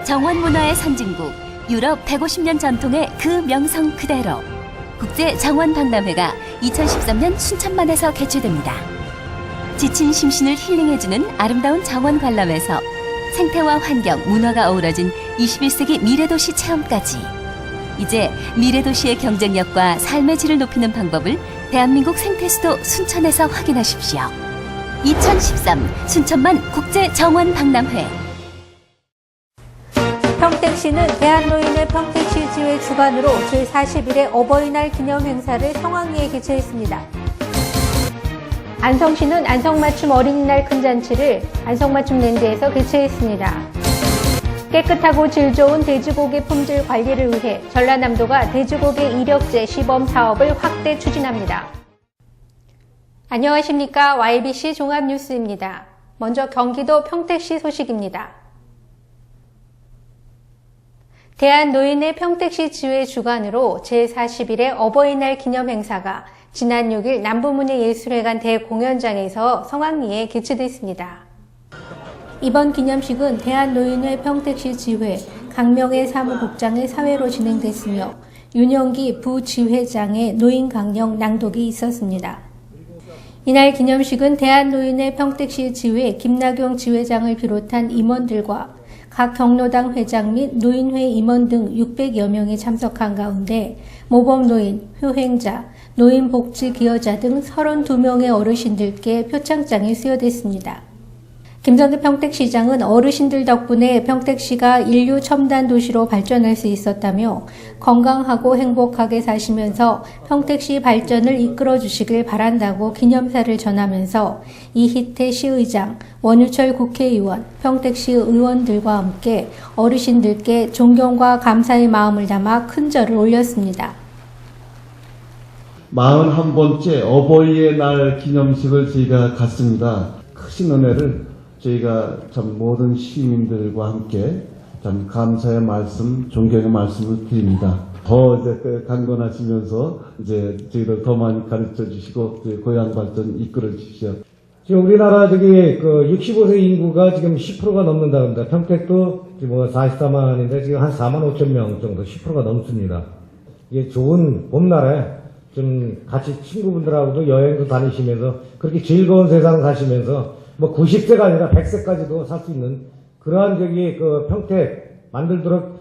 정원문화의 선진국, 유럽 150년 전통의 그 명성 그대로 국제정원박람회가 2013년 순천만에서 개최됩니다. 지친 심신을 힐링해주는 아름다운 정원 관람에서 생태와 환경, 문화가 어우러진 21세기 미래도시 체험까지 이제 미래도시의 경쟁력과 삶의 질을 높이는 방법을 대한민국 생태수도 순천에서 확인하십시오. 2013 순천만 국제정원박람회. 평택시는 대한노인의 평택시 지회 주관으로 제41회 어버이날 기념 행사를 성황리에 개최했습니다. 안성시는 안성맞춤 어린이날 큰 잔치를 안성맞춤랜드에서 개최했습니다. 깨끗하고 질 좋은 돼지고기 품질 관리를 위해 전라남도가 돼지고기 이력제 시범 사업을 확대 추진합니다. 안녕하십니까. YBC 종합뉴스입니다. 먼저 경기도 평택시 소식입니다. 대한노인의 평택시 지회 주관으로 제41회 어버이날 기념 행사가 지난 6일 남부문예예술회관 대공연장에서 성황리에 개최됐습니다. 이번 기념식은 대한노인회 평택시 지회 강명애 사무국장의 사회로 진행됐으며 윤영기 부지회장의 노인강령 낭독이 있었습니다. 이날 기념식은 대한노인회 평택시 지회 김나경 지회장을 비롯한 임원들과 각 경로당 회장 및 노인회 임원 등 600여 명이 참석한 가운데 모범노인, 효행자, 노인복지기여자 등 32명의 어르신들께 표창장이 수여됐습니다. 김성규 평택시장은 어르신들 덕분에 평택시가 인류 첨단 도시로 발전할 수 있었다며 건강하고 행복하게 사시면서 평택시 발전을 이끌어 주시길 바란다고 기념사를 전하면서 이희태 시의장, 원유철 국회의원, 평택시 의원들과 함께 어르신들께 존경과 감사의 마음을 담아 큰 절을 올렸습니다. 41번째 어버이의 날 기념식을 저희가 갖습니다. 크신 은혜를 저희가 참 모든 시민들과 함께 참 감사의 말씀, 존경의 말씀을 드립니다. 더 이제 강건하시면서 이제 저희들 더 많이 가르쳐 주시고 고향 발전 이끌어 주십시오. 지금 우리나라 저기 그 65세 인구가 지금 10%가 넘는다 합니다. 평택도 지금 44만인데 지금 한 4만 5천 명 정도 10%가 넘습니다. 이게 좋은 봄날에 좀 같이 친구분들하고도 여행도 다니시면서 그렇게 즐거운 세상 사시면서 뭐 90세가 아니라 100세까지도 살 수 있는 그러한 저기 그 평택 만들도록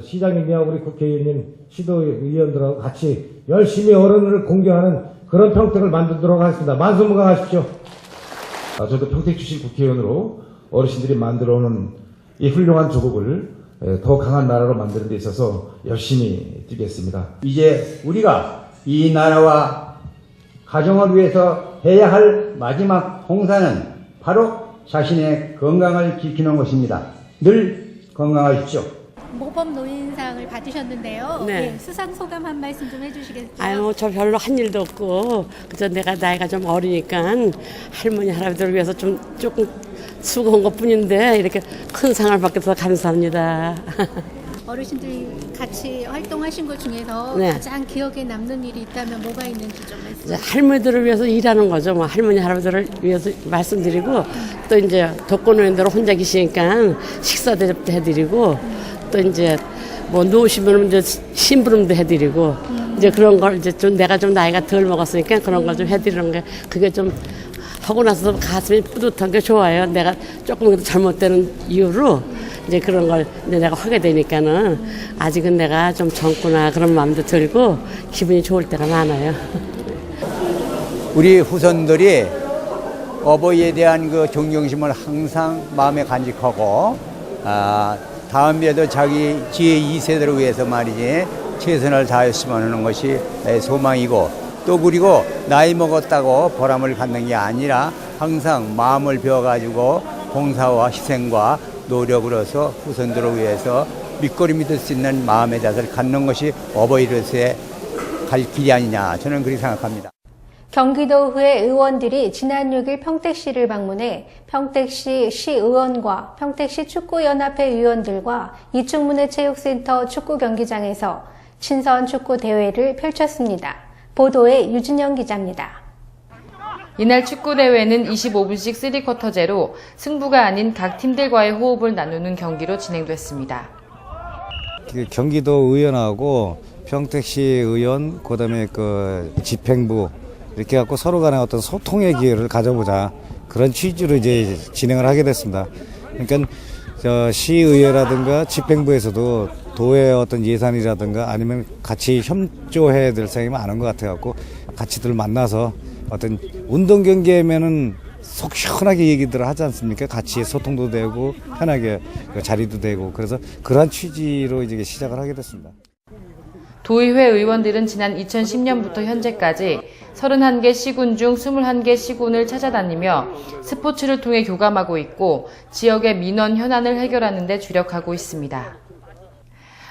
시장님이하고 우리 국회의원님, 시도의원들하고 같이 열심히 어른을 공경하는 그런 평택을 만들도록 하겠습니다. 만수무강하십시오. 저도 평택 출신 국회의원으로 어르신들이 만들어오는 이 훌륭한 조국을 더 강한 나라로 만드는 데 있어서 열심히 뛰겠습니다. 이제 우리가 이 나라와 가정을 위해서 해야 할 마지막 봉사는 바로 자신의 건강을 지키는 것입니다. 늘 건강하십시오. 모범 노인상을 받으셨는데요. 네. 네, 수상 소감 한 말씀 좀 해주시겠어요? 아유, 저 별로 한 일도 없고, 그저 내가 나이가 좀 어리니까 할머니, 할아버지를 위해서 좀 조금 수고한 것 뿐인데, 이렇게 큰 상을 받게 돼서 감사합니다. 어르신들이 같이 활동하신 것 중에서 네. 가장 기억에 남는 일이 있다면 뭐가 있는지 좀 말씀해 주세요. 할머니들을 위해서 일하는 거죠. 뭐 할머니, 할아버지를 위해서 말씀드리고, 또 이제 독거노인들 혼자 계시니까 식사 대접도 해드리고, 또 이제 뭐 누우시면 이제 심부름도 해드리고, 이제 그런 걸 이제 좀 내가 좀 나이가 덜 먹었으니까 그런 걸 좀 해드리는 게 그게 좀 하고 나서 가슴이 뿌듯한 게 좋아요. 내가 조금 잘못되는 이유로 이제 그런 걸 이제 내가 하게 되니까는 아직은 내가 좀 젊구나 그런 마음도 들고 기분이 좋을 때가 많아요. 우리 후손들이 어버이에 대한 그 존경심을 항상 마음에 간직하고 다음에도 자기 제2세대를 위해서 말이지 최선을 다했으면 하는 것이 소망이고 또 그리고 나이 먹었다고 보람을 갖는 게 아니라 항상 마음을 비워가지고 봉사와 희생과 노력으로서 후손들을 위해서 밑거름이 될 수 있는 마음의 자세를 갖는 것이 어버이로서의 갈 길이 아니냐 저는 그렇게 생각합니다. 경기도의회 의원들이 지난 6일 평택시를 방문해 평택시 시의원과 평택시 축구연합회 위원들과 이충문해체육센터 축구경기장에서 친선 축구 대회를 펼쳤습니다. 보도에 유진영 기자입니다. 이날 축구대회는 25분씩 3쿼터제로 승부가 아닌 각 팀들과의 호흡을 나누는 경기로 진행됐습니다. 경기도 의원하고 평택시 의원, 그다음에 집행부 이렇게 갖고 서로 간에 어떤 소통의 기회를 가져보자, 그런 취지로 이제 진행을 하게 됐습니다. 그러니까 시의회라든가 집행부에서도 도의 어떤 예산이라든가 아니면 같이 협조해야 될 사람이 많은 것 같아갖고 같이들 만나서 어떤 운동 경기에면은 속 시원하게 얘기들을 하지 않습니까? 같이 소통도 되고 편하게 자리도 되고, 그래서 그러한 취지로 이제 시작을 하게 됐습니다. 도의회 의원들은 지난 2010년부터 현재까지 31개 시군 중 21개 시군을 찾아다니며 스포츠를 통해 교감하고 있고 지역의 민원 현안을 해결하는 데 주력하고 있습니다.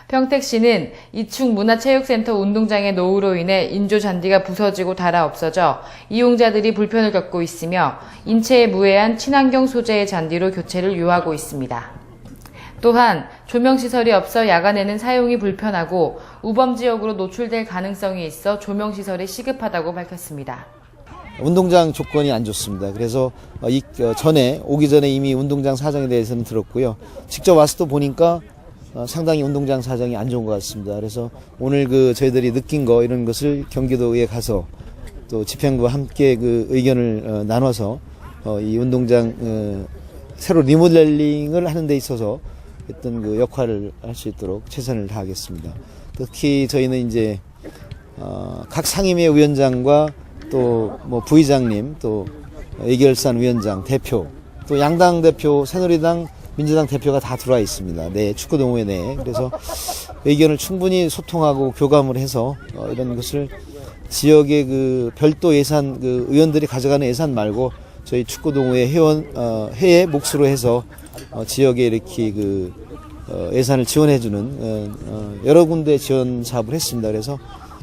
평택시는 이충 문화체육센터 운동장의 노후로 인해 인조 잔디가 부서지고 닳아 없어져 이용자들이 불편을 겪고 있으며 인체에 무해한 친환경 소재의 잔디로 교체를 요하고 있습니다. 또한 조명시설이 없어 야간에는 사용이 불편하고 우범지역으로 노출될 가능성이 있어 조명시설이 시급하다고 밝혔습니다. 운동장 조건이 안 좋습니다. 그래서 오기 전에 이미 운동장 사정에 대해서는 들었고요. 직접 와서 또 보니까 상당히 운동장 사정이 안 좋은 것 같습니다. 그래서 오늘 저희들이 느낀 이런 것을 경기도에 가서 또 집행부와 함께 의견을 나눠서 이 운동장 새로 리모델링을 하는 데 있어서 어떤 역할을 할 수 있도록 최선을 다하겠습니다. 특히 저희는 이제 각 상임위 위원장과 또 부의장님, 또 의결산 위원장, 대표, 또 양당 대표, 새누리당, 민주당 대표가 다 들어와 있습니다. 네, 축구동호회 내에. 그래서 의견을 충분히 소통하고 교감을 해서 이런 것을 지역의 별도 예산, 의원들이 가져가는 예산 말고 저희 축구동호회 회의 몫으로 해서 지역에 이렇게 예산을 지원해주는 여러 군데 지원 사업을 했습니다. 그래서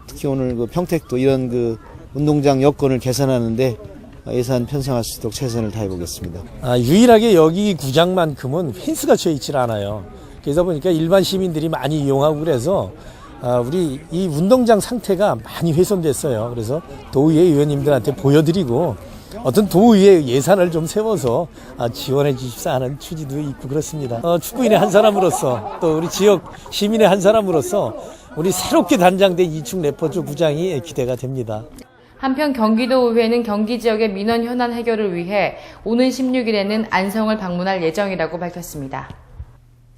특히 오늘 평택도 이런 운동장 여건을 개선하는데 예산 편성할 수 있도록 최선을 다해보겠습니다. 유일하게 여기 구장만큼은 펜스가 쳐 있질 않아요. 그러다 보니까 일반 시민들이 많이 이용하고 그래서 우리 이 운동장 상태가 많이 훼손됐어요. 그래서 도의회 의원님들한테 보여드리고 어떤 도의회 예산을 좀 세워서 지원해 주십사 하는 취지도 있고 그렇습니다. 축구인의 한 사람으로서 또 우리 지역 시민의 한 사람으로서 우리 새롭게 단장된 이충 레포츠 구장이 기대가 됩니다. 한편 경기도의회는 경기 지역의 민원 현안 해결을 위해 오는 16일에는 안성을 방문할 예정이라고 밝혔습니다.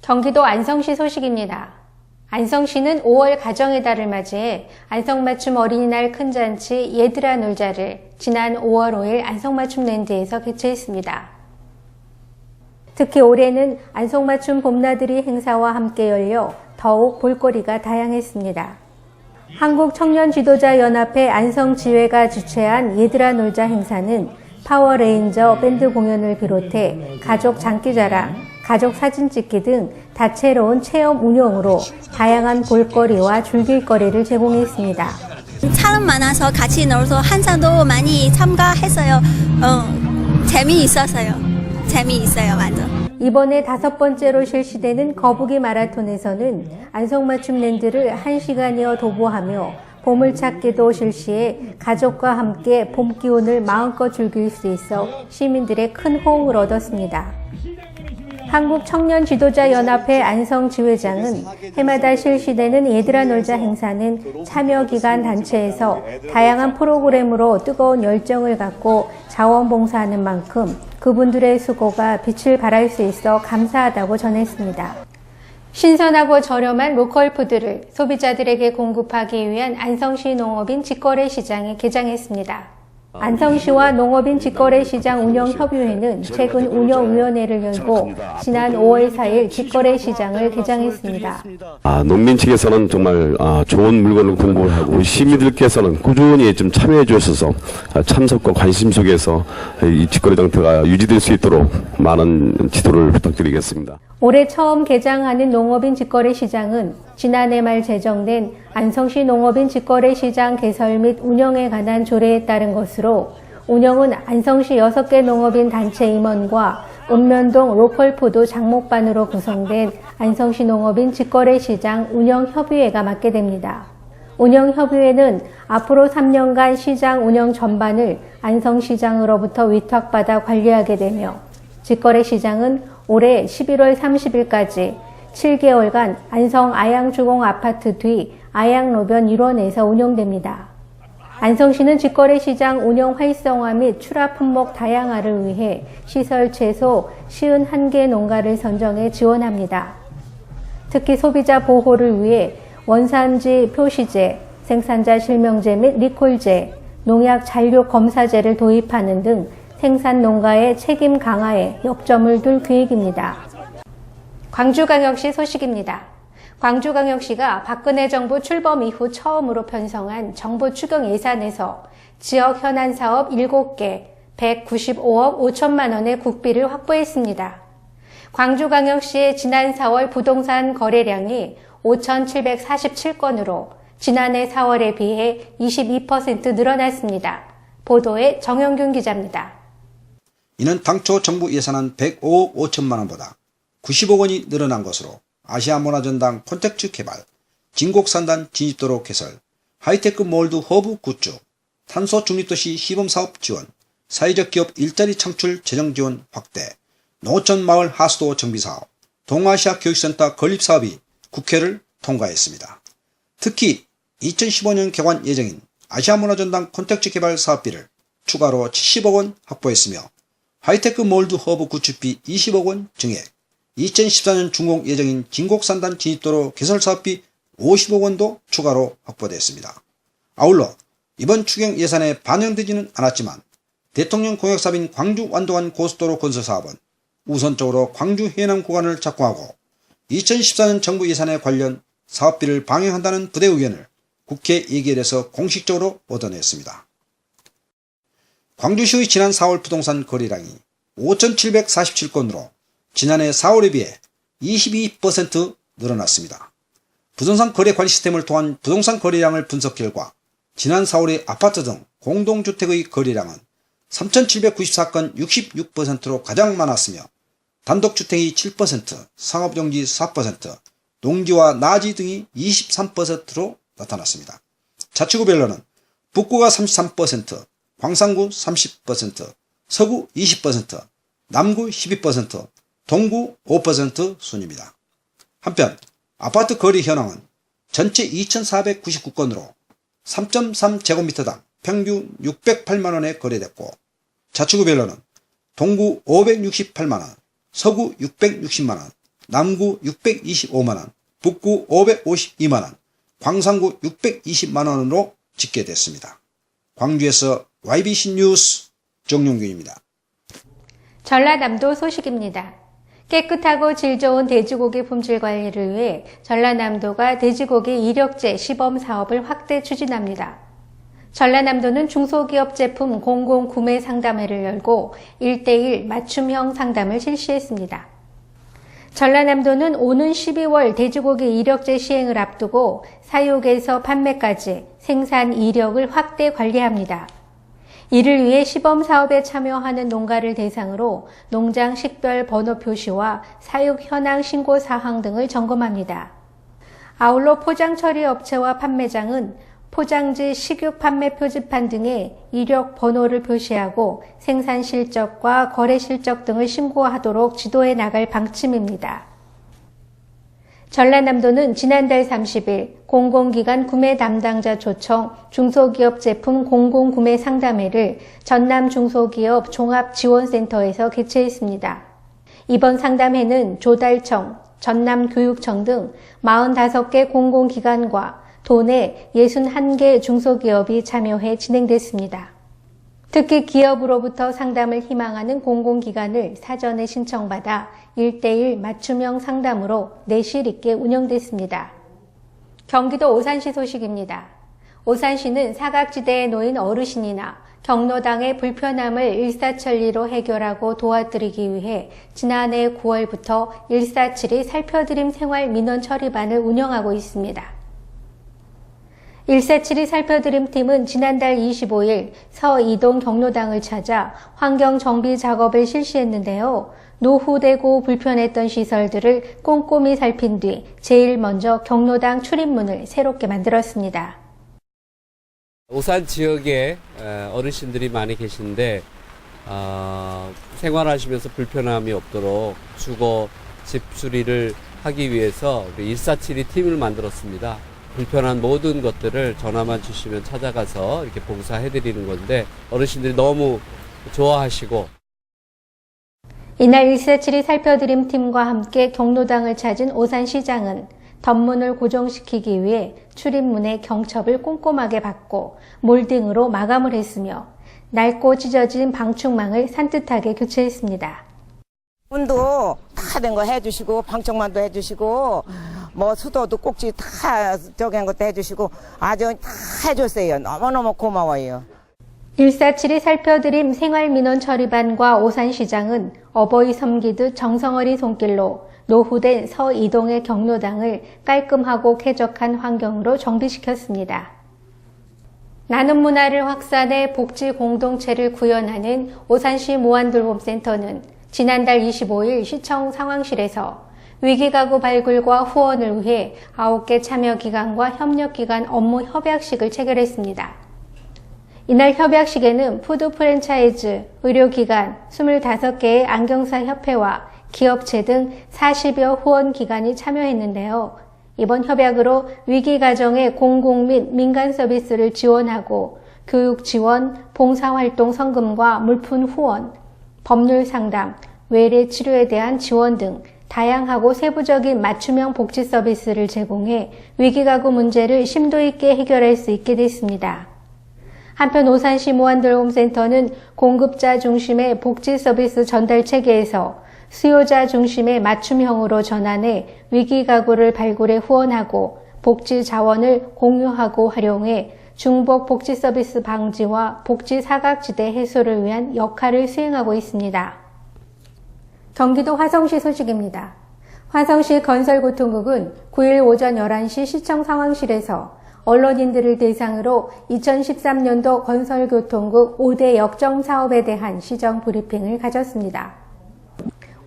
경기도 안성시 소식입니다. 안성시는 5월 가정의 달을 맞이해 안성맞춤 어린이날 큰 잔치 얘들아 놀자를 지난 5월 5일 안성맞춤랜드에서 개최했습니다. 특히 올해는 안성맞춤 봄나들이 행사와 함께 열려 더욱 볼거리가 다양했습니다. 한국청년지도자연합회 안성지회가 주최한 얘들아 놀자 행사는 파워레인저 밴드 공연을 비롯해 가족 장기자랑, 가족 사진 찍기 등 다채로운 체험 운영으로 다양한 볼거리와 즐길거리를 제공했습니다. 사람 많아서 같이 놀아서 한상도 많이 참가했어요. 재미있었어요. 완전. 이번에 5번째로 실시되는 거북이 마라톤에서는 안성맞춤랜드를 1시간여 도보하며 보물찾기도 실시해 가족과 함께 봄 기운을 마음껏 즐길 수 있어 시민들의 큰 호응을 얻었습니다. 한국청년지도자연합회 안성지회장은 해마다 실시되는 얘들아 놀자 행사는 참여기관 단체에서 다양한 프로그램으로 뜨거운 열정을 갖고 자원봉사하는 만큼 그분들의 수고가 빛을 발할 수 있어 감사하다고 전했습니다. 신선하고 저렴한 로컬 푸드를 소비자들에게 공급하기 위한 안성시 농업인 직거래 시장이 개장했습니다. 안성시와 농업인 직거래 시장 운영협의회는 최근 운영위원회를 열고 지난 5월 4일 직거래 시장을 개장했습니다. 농민 측에서는 정말 좋은 물건을 공급을 하고 시민들께서는 꾸준히 좀 참여해 주셔서 참석과 관심 속에서 이 직거래 장터가 유지될 수 있도록 많은 지도를 부탁드리겠습니다. 올해 처음 개장하는 농업인 직거래 시장은 지난해 말 제정된 안성시 농업인 직거래시장 개설 및 운영에 관한 조례에 따른 것으로 운영은 안성시 6개 농업인 단체 임원과 읍면동 로컬푸드 장목반으로 구성된 안성시 농업인 직거래시장 운영협의회가 맡게 됩니다. 운영협의회는 앞으로 3년간 시장 운영 전반을 안성시장으로부터 위탁받아 관리하게 되며 직거래시장은 올해 11월 30일까지 7개월간 안성 아양주공아파트 뒤 아양로변 1원에서 운영됩니다. 안성시는 직거래시장 운영 활성화 및 출하 품목 다양화를 위해 시설 최소 51개 농가를 선정해 지원합니다. 특히 소비자 보호를 위해 원산지 표시제, 생산자 실명제 및 리콜제, 농약 잔류 검사제를 도입하는 등 생산 농가의 책임 강화에 역점을 둘 계획입니다. 광주광역시 소식입니다. 광주광역시가 박근혜 정부 출범 이후 처음으로 편성한 정부 추경 예산에서 지역 현안 사업 7개, 195억 5천만 원의 국비를 확보했습니다. 광주광역시의 지난 4월 부동산 거래량이 5,747건으로 지난해 4월에 비해 22% 늘어났습니다. 보도에 정영균 기자입니다. 이는 당초 정부 예산안 105억 5천만 원보다 90억 원이 늘어난 것으로 아시아문화전당 콘텐츠 개발, 진곡산단 진입도로 개설, 하이테크 몰드 허브 구축, 탄소 중립도시 시범사업 지원, 사회적 기업 일자리 창출 재정 지원 확대, 노천마을 하수도 정비사업, 동아시아 교육센터 건립사업이 국회를 통과했습니다. 특히 2015년 개관 예정인 아시아문화전당 콘텐츠 개발 사업비를 추가로 70억 원 확보했으며 하이테크 몰드 허브 구축비 20억 원 증액, 2014년 준공 예정인 진곡산단 진입도로 개설 사업비 50억 원도 추가로 확보됐습니다. 아울러 이번 추경 예산에 반영되지는 않았지만 대통령 공약사업인 광주 완도간 고속도로 건설 사업은 우선적으로 광주 해남 구간을 착공하고 2014년 정부 예산에 관련 사업비를 방영한다는 부대 의견을 국회 예결에서 공식적으로 얻어냈습니다. 광주시의 지난 4월 부동산 거래량이 5,747건으로 지난해 4월에 비해 22% 늘어났습니다. 부동산 거래 관리 시스템을 통한 부동산 거래량을 분석 결과 지난 4월의 아파트 등 공동주택의 거래량은 3,794건 66%로 가장 많았으며 단독주택이 7%, 상업용지 4%, 농지와 나지 등이 23%로 나타났습니다. 자치구별로는 북구가 33%, 광산구 30%, 서구 20%, 남구 12%, 동구 5% 순입니다. 한편 아파트 거래 현황은 전체 2,499건으로 3.3제곱미터당 평균 608만원에 거래됐고 자치구별로는 동구 568만원, 서구 660만원, 남구 625만원, 북구 552만원, 광산구 620만원으로 집계됐습니다. 광주에서 YBC 뉴스 정용균입니다. 전라남도 소식입니다. 깨끗하고 질 좋은 돼지고기 품질 관리를 위해 전라남도가 돼지고기 이력제 시범 사업을 확대 추진합니다. 전라남도는 중소기업 제품 공공 구매 상담회를 열고 1:1 맞춤형 상담을 실시했습니다. 전라남도는 오는 12월 돼지고기 이력제 시행을 앞두고 사육에서 판매까지 생산 이력을 확대 관리합니다. 이를 위해 시범 사업에 참여하는 농가를 대상으로 농장 식별 번호 표시와 사육 현황 신고 사항 등을 점검합니다. 아울러 포장 처리 업체와 판매장은 포장지 식육 판매 표지판 등에 이력 번호를 표시하고 생산 실적과 거래 실적 등을 신고하도록 지도해 나갈 방침입니다. 전라남도는 지난달 30일 공공기관 구매 담당자 초청 중소기업 제품 공공구매 상담회를 전남 중소기업 종합지원센터에서 개최했습니다. 이번 상담회는 조달청, 전남교육청 등 45개 공공기관과 도내 61개 중소기업이 참여해 진행됐습니다. 특히 기업으로부터 상담을 희망하는 공공기관을 사전에 신청받아 1:1 맞춤형 상담으로 내실 있게 운영됐습니다. 경기도 오산시 소식입니다. 오산시는 사각지대에 놓인 어르신이나 경로당의 불편함을 일사천리로 해결하고 도와드리기 위해 지난해 9월부터 147이 살펴드림 생활민원 처리반을 운영하고 있습니다. 147이 살펴드림 팀은 지난달 25일 서이동 경로당을 찾아 환경정비 작업을 실시했는데요. 노후되고 불편했던 시설들을 꼼꼼히 살핀 뒤 제일 먼저 경로당 출입문을 새롭게 만들었습니다. 오산 지역에 어르신들이 많이 계신데 생활하시면서 불편함이 없도록 주거 집 수리를 하기 위해서 147이 팀을 만들었습니다. 불편한 모든 것들을 전화만 주시면 찾아가서 이렇게 봉사해드리는 건데 어르신들이 너무 좋아하시고. 이날 147이 살펴드림 팀과 함께 경로당을 찾은 오산시장은 덧문을 고정시키기 위해 출입문에 경첩을 꼼꼼하게 받고 몰딩으로 마감을 했으며 낡고 찢어진 방충망을 산뜻하게 교체했습니다. 문도 다 된 거 해주시고 방충망도 해주시고 뭐 수도도 꼭지 다 저기 한 것도 해주시고 아주 다 해줬어요. 너무너무 고마워요. 147이 살펴드림 생활민원 처리반과 오산시장은 어버이 섬기듯 정성어린 손길로 노후된 서이동의 경로당을 깔끔하고 쾌적한 환경으로 정비시켰습니다. 나눔 문화를 확산해 복지 공동체를 구현하는 오산시 모안돌봄센터는 지난달 25일 시청 상황실에서 위기가구 발굴과 후원을 위해 9개 참여기관과 협력기관 업무 협약식을 체결했습니다. 이날 협약식에는 푸드 프랜차이즈, 의료기관, 25개의 안경사 협회와 기업체 등 40여 후원기관이 참여했는데요. 이번 협약으로 위기가정의 공공 및 민간 서비스를 지원하고 교육 지원, 봉사활동 성금과 물품 후원, 법률 상담, 외래 치료에 대한 지원 등 다양하고 세부적인 맞춤형 복지 서비스를 제공해 위기가구 문제를 심도 있게 해결할 수 있게 됐습니다. 한편 오산시 모안돌봄센터는 공급자 중심의 복지 서비스 전달 체계에서 수요자 중심의 맞춤형으로 전환해 위기가구를 발굴해 후원하고 복지 자원을 공유하고 활용해 중복 복지 서비스 방지와 복지 사각지대 해소를 위한 역할을 수행하고 있습니다. 경기도 화성시 소식입니다. 화성시 건설교통국은 9일 오전 11시 시청 상황실에서 언론인들을 대상으로 2013년도 건설교통국 5대 역점 사업에 대한 시정 브리핑을 가졌습니다.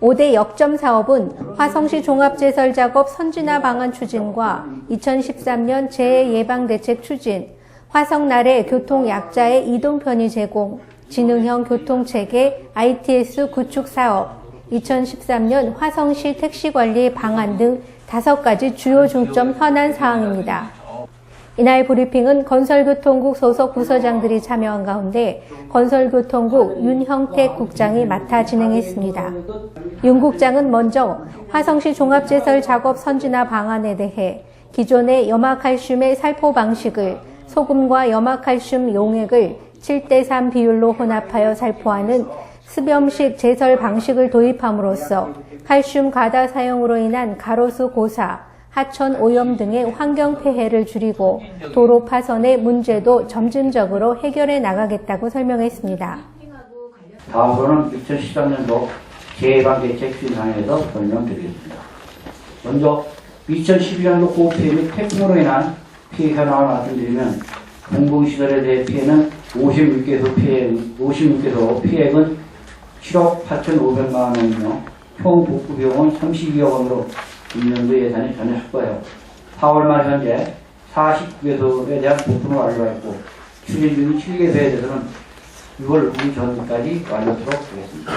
5대 역점 사업은 화성시 종합제설작업 선진화 방안 추진과 2013년 재해 예방대책 추진, 화성 나래 교통약자의 이동 편의 제공, 지능형 교통체계 ITS 구축 사업, 2013년 화성시 택시관리 방안 등 5가지 주요 중점 현안 사항입니다. 이날 브리핑은 건설교통국 소속 부서장들이 참여한 가운데 건설교통국 윤형택 국장이 맡아 진행했습니다. 윤 국장은 먼저 화성시 종합제설 작업 선진화 방안에 대해 기존의 염화칼슘의 살포 방식을 소금과 염화칼슘 용액을 7:3 비율로 혼합하여 살포하는 습염식 제설 방식을 도입함으로써 칼슘 과다 사용으로 인한 가로수 고사, 하천 오염 등의 환경 폐해를 줄이고 도로 파선의 문제도 점진적으로 해결해 나가겠다고 설명했습니다. 다음으로는 2013년도 재해방대책 추진상에 대해서 설명드리겠습니다. 먼저 2012년도 고피해 및 태풍으로 인한 피해 현황을 말씀드리면 공공시설에 대해 피해는 56개소 피해액은 7억 8,500만 원이며 총 복구 비용은 32억 원으로今년도 예산이 전혀 확보해요. 4월 말 현재 49개소에 대한 부품을 완료했고 추진 중인 7개소에 대해서는 6월 후 전까지 완료토록 하겠습니다.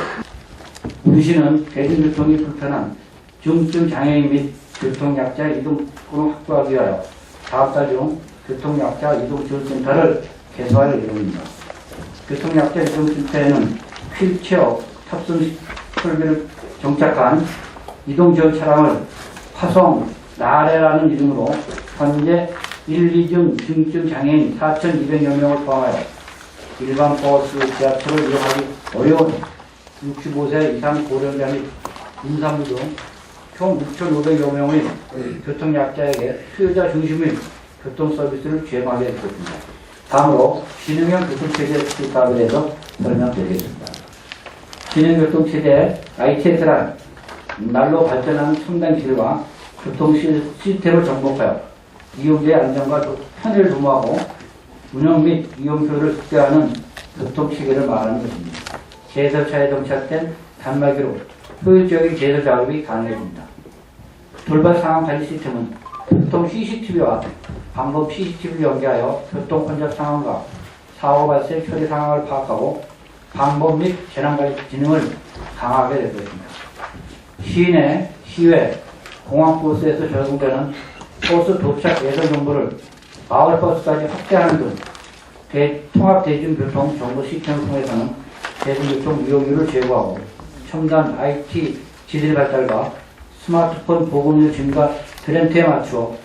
우리 시는 대중교통이 불편한 중증 장애인 및 교통약자 이동권을 확보하기 위하여 다음달 중 교통약자 이동지원센터를 개소할 예정입니다. 교통약자 이동센터에는 휠체어 탑승 설비를 정착한 이동지원 차량을 화성 나래라는 이름으로 현재 1, 2등 중증 장애인 4,200여 명을 포함하여 일반 버스, 지하철을 이용하기 어려운 65세 이상 고령자 및 임산부 등 총 6,500여 명의 교통약자에게 수요자 중심의 교통서비스를 제공하게 됐습니다. 다음으로 신흥형 교통체제 수립사업에 대해서 설명드리겠습니다. 신흥교통체제 ITS란 날로 발전하는 첨단 기술과 교통 시스템을 접목하여 이용자의 안전과 편의를 도모하고 운영 및 이용 효율을 극대화하는 교통체계를 말하는 것입니다. 제설차에 정착된 단말기로 효율적인 제설 작업이 가능해집니다. 돌발 상황 관리 시스템은 교통 CCTV와 방범 CCTV를 연계하여 교통 혼잡 상황과 사고 발생 처리 상황을 파악하고 방법 및 재난관리 기능을 강화하게 될 것입니다. 시내, 시외, 공항버스에서 적용되는 버스 도착 예선 정보를 마을버스까지 확대하는 등 통합 대중교통 정보 시스템을 통해서는 대중교통 이용률을 제고하고 첨단 IT 기술 발달과 스마트폰 보급률 증가 트렌드에 맞추어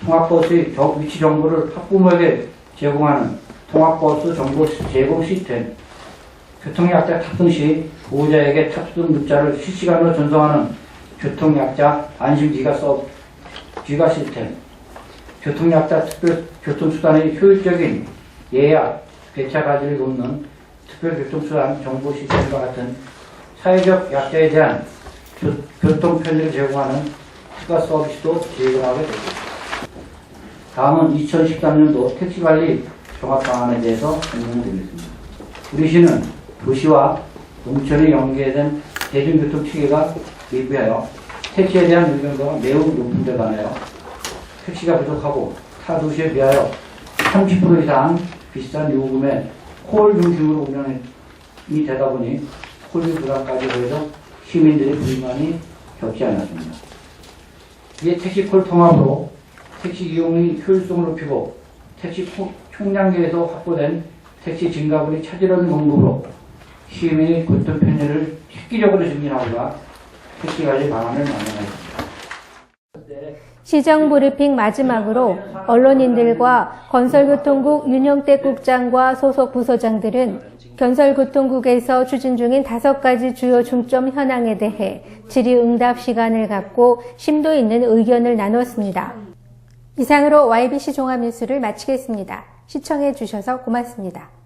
통합버스의 위치 정보를 학부모에게 제공하는 통합버스 정보 제공 시스템, 교통약자 탑승 시 보호자에게 탑승 문자를 실시간으로 전송하는 교통약자 안심 귀가 시스템, 교통약자 특별 교통수단의 효율적인 예약, 배차 가지를 돕는 특별교통수단 정보 시스템과 같은 사회적 약자에 대한 교통 편의를 제공하는 추가 서비스도 제공하게 됩니다. 다음은 2013년도 택시관리 종합방안에 대해서 설명드리겠습니다. 우리 시는 도시와 농촌이 연계된 대중교통체계가 미비하여 택시에 대한 의존도가 매우 높은 데 반하여 택시가 부족하고 타 도시에 비하여 30% 이상 비싼 요금에 콜 중심으로 운영이 되다 보니 콜비 부담까지 더해서 시민들의 불만이 적지 않았습니다. 이에 택시콜 통합으로 택시 이용의 효율성을 높이고 택시 총량계에서 확보된 택시 증가분이 차질하는 방법으로 시민의 교통 편의를 획기적으로 증진하고자 택시관리 방안을 마련하였습니다. 시정 브리핑 마지막으로 언론인들과 건설교통국 윤영대 국장과 소속 부서장들은 건설교통국에서 추진 중인 5가지 주요 중점 현황에 대해 질의응답 시간을 갖고 심도 있는 의견을 나눴습니다. 이상으로 YBC 종합뉴스를 마치겠습니다. 시청해 주셔서 고맙습니다.